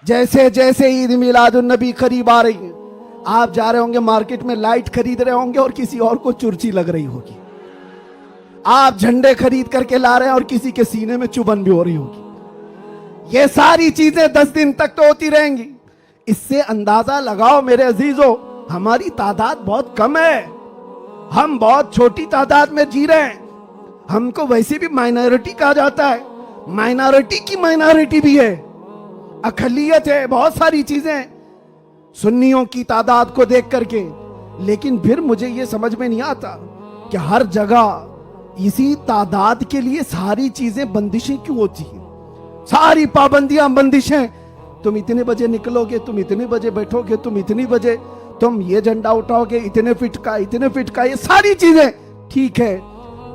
जैसे जैसे ईद मिलाद उन नबी करीब आ रही है, आप जा रहे होंगे मार्केट में, लाइट खरीद रहे होंगे और किसी और को चुर्ची लग रही होगी। आप झंडे खरीद करके ला रहे हैं और किसी के सीने में चुभन भी हो रही होगी। ये सारी चीजें 10 दिन तक तो होती रहेंगी। इससे अंदाजा लगाओ मेरे अजीजों, हमारी तादाद बहुत कम है, हम बहुत छोटी तादाद में जी रहे हैं। हमको वैसे भी माइनॉरिटी कहा जाता है, माइनॉरिटी की माइनॉरिटी भी है, अकलियत है, बहुत सारी चीजें सुन्नियों की तादाद को देख करके। लेकिन फिर मुझे ये समझ में नहीं आता कि हर जगह इसी तादाद के लिए सारी चीजें बंदिशें क्यों होती हैं, सारी पाबंदियां बंदिशें। तुम इतने बजे निकलोगे, तुम इतने बजे बैठोगे, तुम इतनी बजे तुम ये झंडा उठाओगे, इतने फिट का, इतने फिट का, ये सारी चीजें ठीक है,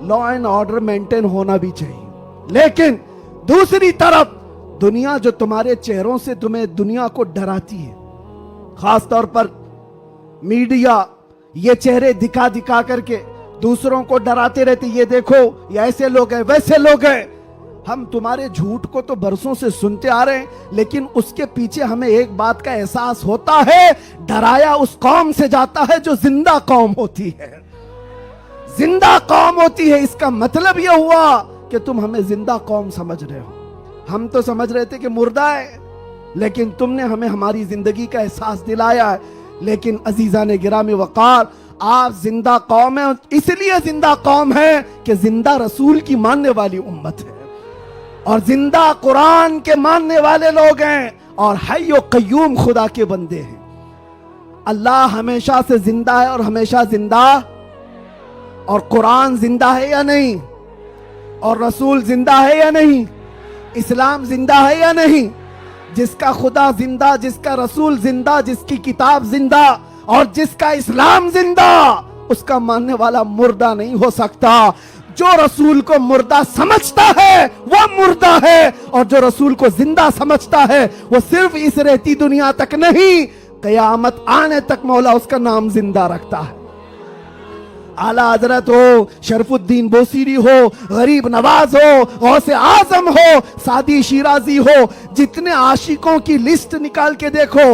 लॉ एंड ऑर्डर मेंटेन होना भी चाहिए। लेकिन दूसरी तरफ दुनिया जो तुम्हारे चेहरों से तुम्हें दुनिया को डराती है, खास तौर पर मीडिया ये चेहरे दिखा दिखा करके दूसरों को डराते रहते, ये देखो ये ऐसे लोग हैं, वैसे लोग हैं। हम तुम्हारे झूठ को तो बरसों से सुनते आ रहे हैं, लेकिन उसके पीछे हमें एक बात का एहसास होता है, डराया उस कौम से जाता है जो जिंदा कौम होती है, जिंदा कौम होती है। इसका मतलब यह हुआ कि तुम हमें जिंदा कौम समझ रहे हो, हम तो समझ रहे थे कि मुर्दा है, लेकिन तुमने हमें हमारी जिंदगी का एहसास दिलाया है। लेकिन अजीजान गिरामी वकार, आप जिंदा कौम है, इसलिए जिंदा कौम है कि जिंदा रसूल की मानने वाली उम्मत है और जिंदा कुरान के मानने वाले लोग हैं और हय्यो कय्यूम खुदा के बंदे हैं। अल्लाह हमेशा से जिंदा है और हमेशा जिंदा, और कुरान जिंदा है या नहीं, और रसूल जिंदा है या नहीं, इस्लाम जिंदा है या नहीं। जिसका खुदा जिंदा, जिसका रसूल जिंदा, जिसकी किताब जिंदा और जिसका इस्लाम जिंदा, उसका मानने वाला मुर्दा नहीं हो सकता। जो रसूल को मुर्दा समझता है वो मुर्दा है, और जो रसूल को जिंदा समझता है वो सिर्फ इस रहती दुनिया तक नहीं, कयामत आने तक मौला उसका नाम जिंदा रखता है। आला हजरत हो, शरफुद्दीन बोसीरी हो, गरीब नवाज हो, गौसे आजम हो, सादी शिराजी हो, जितने आशिकों की लिस्ट निकाल के देखो।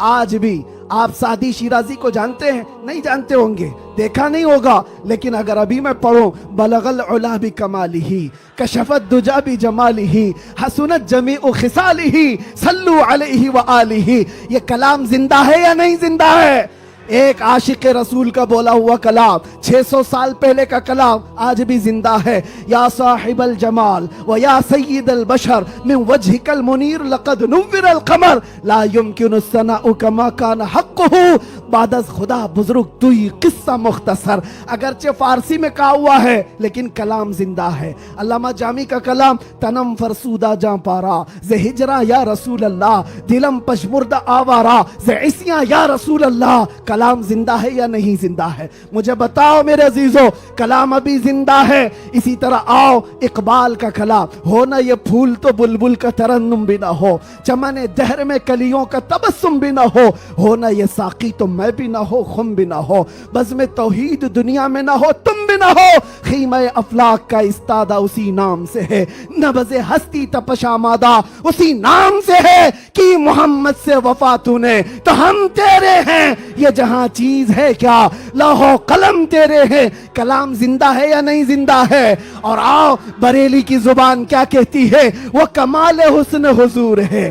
आज भी आप सादी शिराजी को जानते हैं? नहीं जानते होंगे, देखा नहीं होगा, लेकिन अगर अभी मैं पढ़ूं, बलगल उला भी कमालिही, कशफत दुजा भी जमालिही, हसनत जमीउ खिसालिही, सल्लु अलैहि व आलिही, ये कलाम जिंदा है या नहीं जिंदा है? एक आशिक रसूल का बोला हुआ कलाम, 600 साल पहले का कलाम आज भी जिंदा है। या साहिबल जमाल व या सय्यिदल बशर मिन वजहिकल मुनीर लक़द नुव्विरल क़मर ला युमकिनु सनाउ कमा कान हक़्क़ुहु बादस खुदा बुजुर्ग तुई किस्सा मुख्तसर। अगरचे फारसी में कहा हुआ है लेकिन कलाम जिंदा है। अल्लामा जामी का कलाम, तनम फरसूदा जां पारा ज़े हिजरा या रसूल अल्लाह, दिलम पशमुर्दा आवारा ज़े इसिया या रसूल अल्लाह। कलाम जिंदा है या नहीं जिंदा है? मुझे बताओ मेरे अजीजों, कलाम अभी जिंदा है। इसी तरह आओ इकबाल का कलाम, हो ना ये फूल तो बुलबुल का तरन्नुम भी ना हो, चमने दहर में कलियों का तबस्सुम भी ना हो ना ये साकी तो मैं भी ना हो, खुम भी ना हो, बस में तौहीद दुनिया में ना हो, तुम भी ना हो, खीमे अफलाक का इस्तादा उसी नाम से है, नबज़े हस्ती तपशामादा उसी नाम से है कि मोहम्मद से वफा तूने तो हम तेरे हैं, ये जहां चीज है क्या लौहो कलम तेरे हैं। कलाम जिंदा है या नहीं जिंदा है? और आओ बरेली की जुबान क्या कहती है, वो कमाल हुस्न हुजूर है,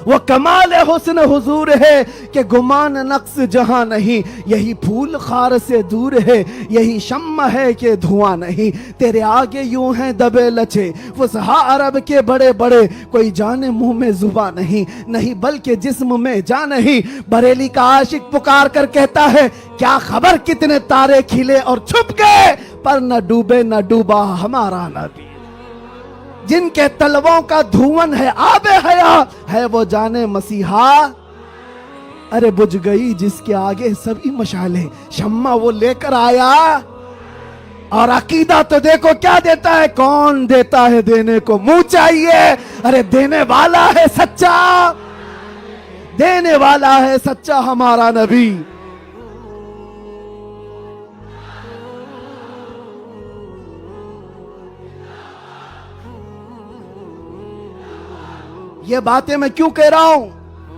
वो कमाल हुस्न हुजूर है कि गुमान नक्स जहां नहीं, यही फूल खार से दूर है, यही शम्मा है कि धुआं नहीं, तेरे आगे यूं हैं दबे लचे फुसहा अरब के बड़े बड़े, कोई जाने मुंह में जुबा नहीं, नहीं बल्कि जिस्म में जान नहीं। बरेली का आशिक पुकार कर कहता है, क्या खबर कितने तारे खिले और छुप गए, पर न डूबे न डूबा हमारा नबी। जिनके तलवों का धुवन है आबे हया, है वो जाने मसीहा, अरे बुझ गई जिसके आगे सभी मशाले, शम्मा वो लेकर आया। और अकीदा तो देखो क्या देता है, कौन देता है देने को मुंह चाहिए, अरे देने वाला है सच्चा, देने वाला है सच्चा हमारा नबी। یہ باتیں میں کیوں کہہ رہا ہوں؟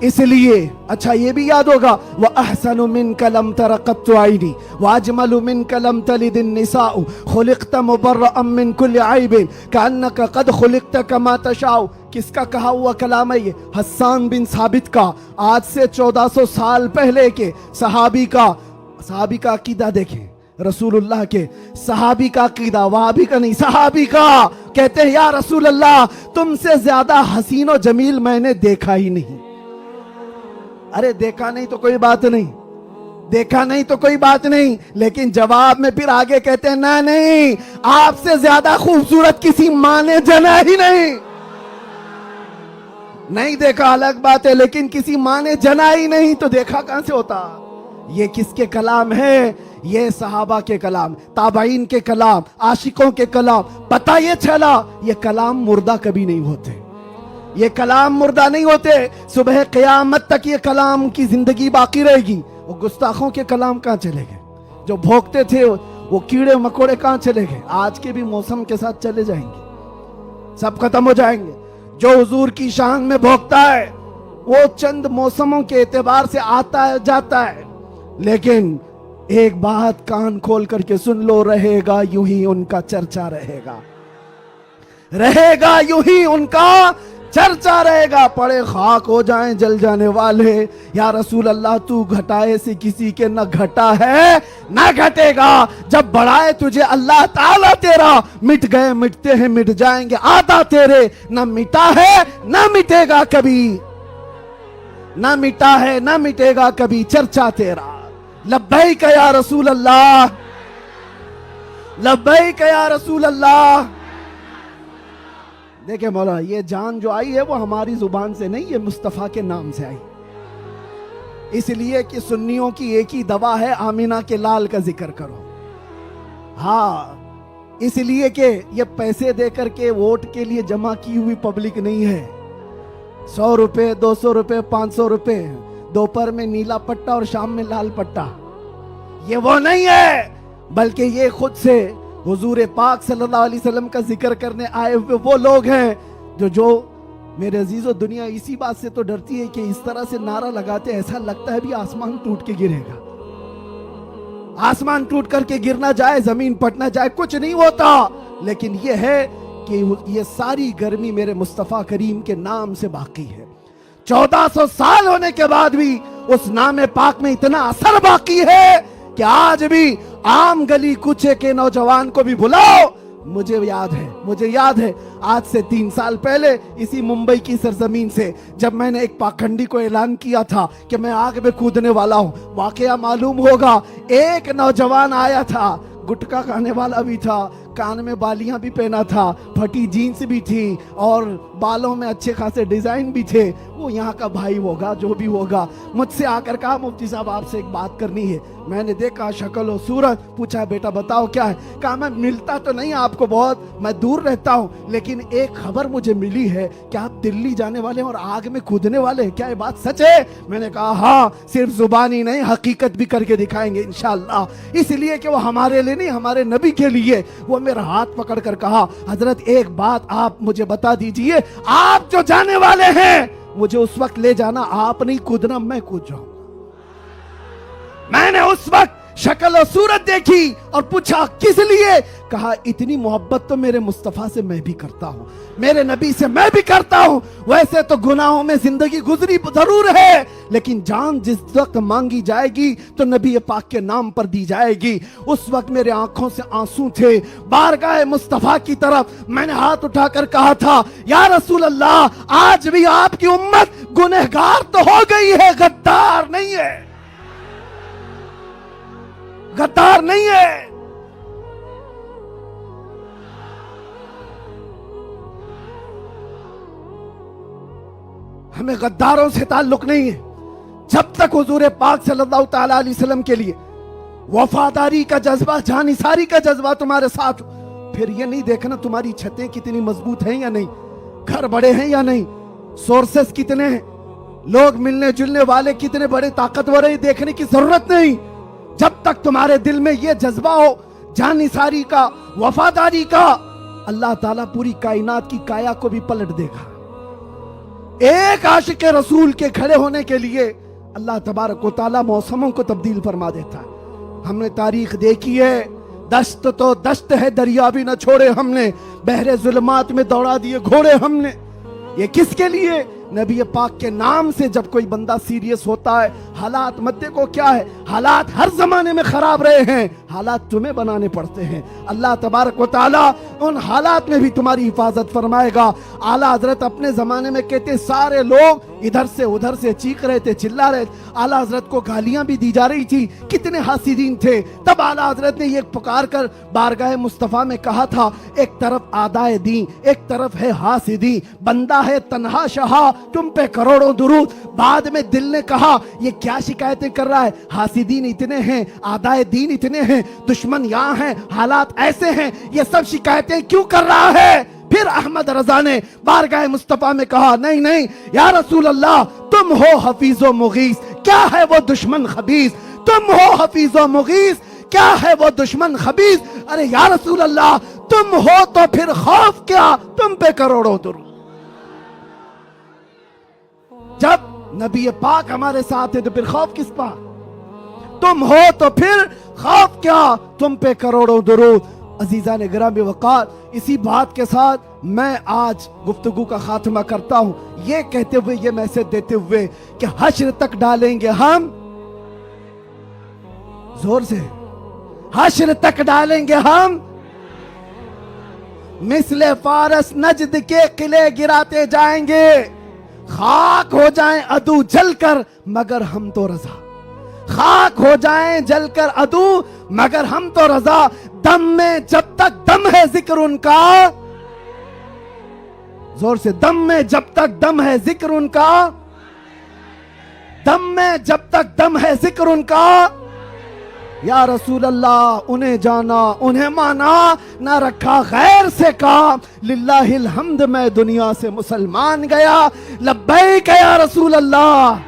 اس لیے اچھا یہ بھی یاد ہوگا وَأَحْسَنُ مِنْكَ لَمْ تَرَ قَطُّ عَيْنِي وَأَجْمَلُ مِنْكَ لَمْ تَلِدِ النِّسَاءُ خُلِقْتَ مُبَرَّأً مِنْ كُلِّ عَيْبٍ كَأَنَّكَ قَدْ خُلِقْتَ كَمَا تَشَاءُ۔ کس کا کہا ہوا کلام ہے یہ؟ حسان بن ثابت کا، آج سے 1400 سال پہلے کے صحابی کا عقیدہ دیکھیں، رسول اللہ کے صحابی کا عقیدہ، وہابی کا نہیں، صحابی کا، کہتے ہیں یا رسول اللہ تم سے زیادہ حسین و جمیل میں نے دیکھا ہی نہیں۔ ارے دیکھا نہیں تو کوئی بات نہیں، دیکھا نہیں تو کوئی بات نہیں، لیکن جواب میں پھر آگے کہتے ہیں نہیں، آپ سے زیادہ خوبصورت کسی ماں نے جنا ہی نہیں دیکھا الگ بات ہے، لیکن کسی ماں نے جنا ہی نہیں تو دیکھا کہاں سے ہوتا؟ یہ کس کے کلام ہے؟ یہ صحابہ کے کلام، تابعین کے کلام، عاشقوں کے کلام۔ پتہ یہ چلا یہ کلام مردہ کبھی نہیں ہوتے، یہ کلام مردہ نہیں ہوتے، صبح قیامت تک یہ کلام کی زندگی باقی رہے گی۔ وہ گستاخوں کے کلام کہاں چلے گئے؟ جو بھوکتے تھے وہ کیڑے مکوڑے کہاں چلے گئے؟ آج کے بھی موسم کے ساتھ چلے جائیں گے، سب ختم ہو جائیں گے۔ جو حضور کی شان میں بھوکتا ہے وہ چند موسموں کے اعتبار سے آتا ہے جاتا ہے، لیکن ایک بات کان کھول کر کے سن لو، رہے گا یوں ہی ان کا چرچا، رہے گا یوں ہی ان کا چرچا رہے گا۔ پڑے خاک ہو جائیں جل جانے والے، یا رسول اللہ تو گھٹائے سے کسی کے نہ گھٹا ہے نہ گھٹے گا، جب بڑھائے تجھے اللہ تعالیٰ تیرا، مٹ گئے مٹتے ہیں مٹ جائیں گے آدھا تیرے، نہ مٹا ہے نہ مٹے گا کبھی، نہ مٹا ہے نہ مٹے گا کبھی چرچا تیرا۔ لبیک یا رسول اللہ، لبیک یا رسول اللہ۔ دیکھیں مولا، یہ جان جو آئی ہے وہ ہماری زبان سے نہیں، یہ مصطفیٰ کے نام سے آئی، اس لیے کہ سنیوں کی ایک ہی دوا ہے آمینہ کے لال کا ذکر کرو۔ ہاں اس لیے کہ یہ پیسے دے کر کے ووٹ کے لیے جمع کی ہوئی پبلک نہیں ہے، 100 روپے 200 روپے 500 روپے، دوپہر میں نیلا پٹا اور شام میں لال پٹا، یہ وہ نہیں ہے، بلکہ یہ خود سے حضور پاک صلی اللہ علیہ وسلم کا ذکر کرنے آئے ہوئے وہ لوگ ہیں جو میرے عزیزو، دنیا اسی بات سے تو ڈرتی ہے کہ اس طرح سے نعرہ لگاتے ایسا لگتا ہے بھی آسمان ٹوٹ کے گرے گا، آسمان ٹوٹ کر کے گرنا جائے، زمین پٹنا جائے، کچھ نہیں ہوتا، لیکن یہ ہے کہ یہ ساری گرمی میرے مصطفیٰ کریم کے نام سے باقی ہے۔ 1400 سال ہونے کے بعد بھی اس نام پاک میں اتنا اثر باقی ہے کہ آج بھی عام گلی کوچے کے نوجوان کو بھی بلاؤ، مجھے یاد ہے آج سے 3 سال پہلے اسی ممبئی کی سرزمین سے جب میں نے ایک پاکھنڈی کو اعلان کیا تھا کہ میں آگ میں کودنے والا ہوں، واقعہ معلوم ہوگا ایک نوجوان آیا تھا، گٹکا کھانے والا بھی تھا، کان میں بالیاں بھی پہنا تھا، پھٹی جینس بھی تھی اور بالوں میں اچھے خاصے ڈیزائن بھی تھے، وہ یہاں کا بھائی ہوگا جو بھی ہوگا، مجھ سے آ کر کہا مفتی صاحب آپ سے ایک بات کرنی ہے۔ میں نے دیکھا شکل و صورت، پوچھا بیٹا بتاؤ کیا ہے؟ کہا میں ملتا تو نہیں آپ کو بہت، میں دور رہتا ہوں، لیکن ایک خبر مجھے ملی ہے کہ آپ دلی جانے والے ہیں اور آگ میں کودنے والے ہیں، کیا یہ بات سچ ہے؟ میں نے کہا ہاں، صرف زبانی نہیں حقیقت بھی کر کے دکھائیں گے انشاءاللہ، اس لیے کہ وہ ہمارے لیے نہیں ہمارے نبی کے لیے۔ وہ میرا ہاتھ پکڑ کر کہا حضرت ایک بات آپ مجھے بتا دیجئے، آپ جو جانے والے ہیں مجھے اس وقت لے جانا، آپ نہیں کودنا، میں کود جاؤں۔ میں نے اس وقت شکل و صورت دیکھی اور پوچھا کس لیے؟ کہا اتنی محبت تو میرے مصطفیٰ سے میں بھی کرتا ہوں، میرے نبی سے میں بھی کرتا ہوں، ویسے تو گناہوں میں زندگی گزری ضرور ہے، لیکن جان جس وقت مانگی جائے گی تو نبی پاک کے نام پر دی جائے گی۔ اس وقت میرے آنکھوں سے آنسو تھے، بارگاہ مصطفیٰ کی طرف میں نے ہاتھ اٹھا کر کہا تھا یا رسول اللہ آج بھی آپ کی امت گنہگار تو ہو گئی ہے، غدار نہیں ہے، غدار نہیں ہے۔ ہمیں غداروں سے تعلق نہیں ہے، جب تک حضور پاک صلی اللہ تعالیٰ علیہ وسلم کے لیے وفاداری کا جذبہ، جانثاری کا جذبہ تمہارے ساتھ، پھر یہ نہیں دیکھنا تمہاری چھتیں کتنی مضبوط ہیں یا نہیں، گھر بڑے ہیں یا نہیں، سورسز کتنے ہیں، لوگ ملنے جلنے والے کتنے بڑے طاقتور ہیں، دیکھنے کی ضرورت نہیں۔ جب تک تمہارے دل میں یہ جذبہ ہو جانثاری کا، وفاداری کا، اللہ تعالیٰ پوری کائنات کی کایا کو بھی پلٹ دے گا، ایک आशिक रसूल के खड़े होने के लिए अल्लाह तबारक व तआला मौसमों को तब्दील फरमा देता है। हमने तारीख देखी है, दस्त तो दस्त है, दरिया भी न छोड़े हमने, बहरे जुल्मात में दौड़ा दिए घोड़े हमने। ये किसके लिए? नबी पाक के नाम से जब कोई बंदा सीरियस होता है, हालात मत देखो क्या है, हालात हर जमाने में खराब रहे हैं, हालात तुम्हें बनाने पड़ते हैं। अल्लाह तबारक व तआला उन हालात में भी तुम्हारी हिफाजत फरमाएगा। आला हजरत अपने जमाने में कहते सारे लोग इधर से उधर से चीख रहे थे, चिल्ला रहे थे, आला हजरत को गालियां भी दी जा रही थी, कितने हासिदीन थे। तब आला हजरत ने ये पुकार कर बारगाह मुस्तफ़ा में कहा था, एक तरफ आदाए दी, एक तरफ है हासिदी, बंदा है तन्हा शहा, तुम पे करोड़ों दुरूद। बाद में दिल ने कहा ये क्या शिकायतें कर रहा है, हासिदीन इतने हैं, आदाए दीन इतने हैं, दुश्मन यहाँ हैं, हालात ऐसे हैं, ये सब शिकायतें क्यों कर रहा है? फिर अहमद रजा ने बारगाह मुस्तफा में कहा, नहीं नहीं या रसूल अल्लाह, तुम हो हफीजो मुगीस, क्या है वो दुश्मन खबीस, तुम हो हफीजो मुगीस, क्या है वो दुश्मन खबीस। अरे या रसूल अल्लाह, तुम हो तो फिर खौफ क्या, तुम पे करोड़ों दुरूद। जब नबी पाक हमारे साथ है तो फिर खौफ किस पर? तुम हो तो फिर खौफ क्या, तुम पे करोड़ों दुरूद। अजीजा ने गिरामी वक़ार, इसी बात के साथ मैं आज गुफ्तगू का खात्मा करता हूं, ये कहते हुए, ये मैसेज देते हुए कि हश्र तक डालेंगे हम, जोर से, हश्र तक डालेंगे हम, मिसले फारस नजद के किले गिराते जाएंगे, खाक हो जाएं अदू जलकर मगर हम तो रजा, खाक हो जाएं जलकर अदू मगर हम तो रजा। दम में जब तक दम है जिक्र उनका, जोर से, दम में जब तक दम है जिक्र उनका, दम में जब तक दम है जिक्र उनका। या रसूल अल्लाह, उन्हें जाना उन्हें माना, ना रखा गैर से काम, लिल्लाहिल हम्द मैं दुनिया से मुसलमान गया, लब्बैक या रसूल अल्लाह।